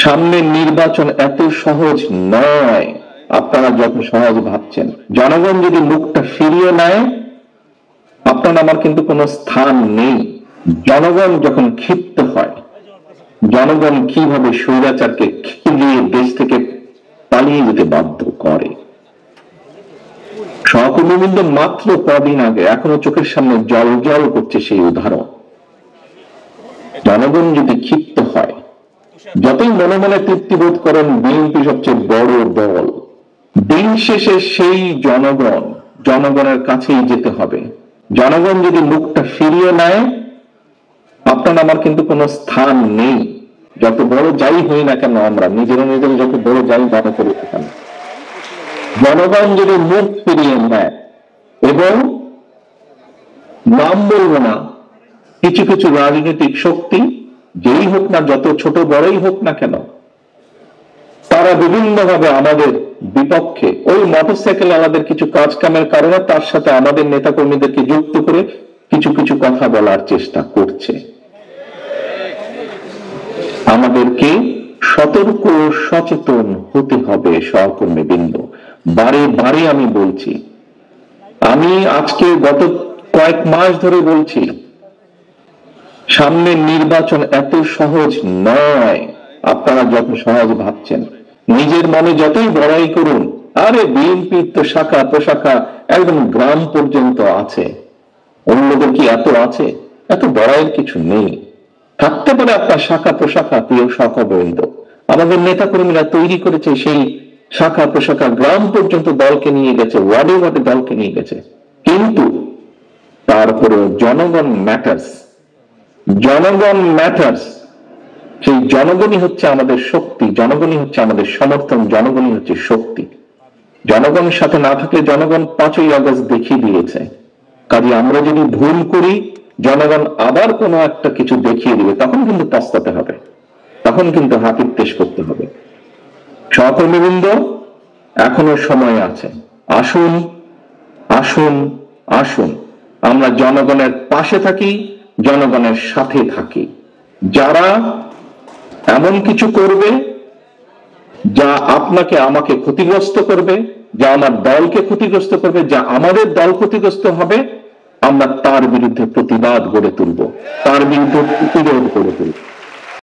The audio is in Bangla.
সামনের নির্বাচন এত সহজ নয় আপনারা যত সহজ ভাবছেন। জনগণ যদি মুখটা ফিরিয়ে নেয়, আপনার আমার কিন্তু কোনো স্থান নেই। জনগণ যখন ক্ষিপ্ত হয়, জনগণ কিভাবে স্বৈরাচারকে খেলিয়ে দেশ থেকে পালিয়ে যেতে বাধ্য করে। সহকর্মীবৃন্দ মাত্র কদিন আগে এখনো চোখের সামনে জল জল করছে সেই উদাহরণ। জনগণ যদি ক্ষিপ্ত হয়, যতই মনে মনে তৃপ্তিবোধ করেন বিএনপি সবচেয়ে বড় দল, দিন শেষে সেই জনগণের কাছেই যেতে হবে। জনগণ যদি মুখটা ফিরিয়ে নেয়, আপনার আমার কিন্তু কোনো স্থান নেই। যত বড় যাই হই না কেন, আমরা নিজেরা যত বড় যাই মনে করি না কেন, জনগণ যদি মুখ ফিরিয়ে নেয়, এবং নাম বলবো না, কিছু কিছু রাজনৈতিক শক্তি যেই হোক না, যত ছোট বড়ই হোক না কেন, তারা বিভিন্ন ভাবে আমাদের বিপক্ষে, ওই মোটরসাইকেল আমাদের কিছু কাজ কামের কারণে তার সাথে আমাদের নেতা কর্মীদেরকে যুক্ত করে কিছু কিছু কথা বলার চেষ্টা করছে। আমাদেরকে সতর্ক সচেতন হতে হবে সহকর্মীবৃন্দ। বারে বারে আমি বলছি, আমি আজকে গত কয়েক মাস ধরে বলছি, সামনের নির্বাচন এত সহজ নয় আপনারা যত সহজ ভাবছেন। নিজের মনে যতই বড়াই করুন, আরে বিএনপির তো শাখা প্রশাখা একদম গ্রাম পর্যন্ত আছে, অন্যদের কি এত আছে? এত বড়াইয়ের কিছু নেই। থাকতে পারে আপনার শাখা প্রশাখা, প্রিয় সহকর্মীবৃন্দ, আমাদের নেতা কর্মীরা তৈরি করেছে সেই শাখা প্রশাখা, গ্রাম পর্যন্ত দলকে নিয়ে গেছে, ওয়ার্ডে ওয়ার্ডে দলকে নিয়ে গেছে, কিন্তু তারপরেও জনগণ ম্যাটার্স। জনগণ ম্যাটার্স। সেই জনগণই হচ্ছে আমাদের শক্তি, জনগণই হচ্ছে আমাদের সমর্থন, জনগণই হচ্ছে শক্তি। জনগণের সাথে না থাকলে জনগণ 5ই আগস্ট দেখিয়ে দিয়েছে। কাজে আমরা যদি ভুল করি, জনগণ আবার কোনো একটা কিছু দেখিয়ে দিবে, তখন কিন্তু পস্তাতে হবে, তখন কিন্তু হাতির তেজ করতে হবে। সহকর্মীবৃন্দ, এখনো সময় আছে। আসুন আসুন আসুন, আমরা জনগণের পাশে থাকি, জনগণের সাথে থাকি। যারা এমন কিছু করবে যা আপনাকে আমাকে ক্ষতিগ্রস্ত করবে, যা আমার দলকে ক্ষতিগ্রস্ত করবে, যা আমাদের দল ক্ষতিগ্রস্ত হবে, আমরা তার বিরুদ্ধে প্রতিবাদ গড়ে তুলব, তার বিরুদ্ধে প্রতিরোধ গড়ে তুলব।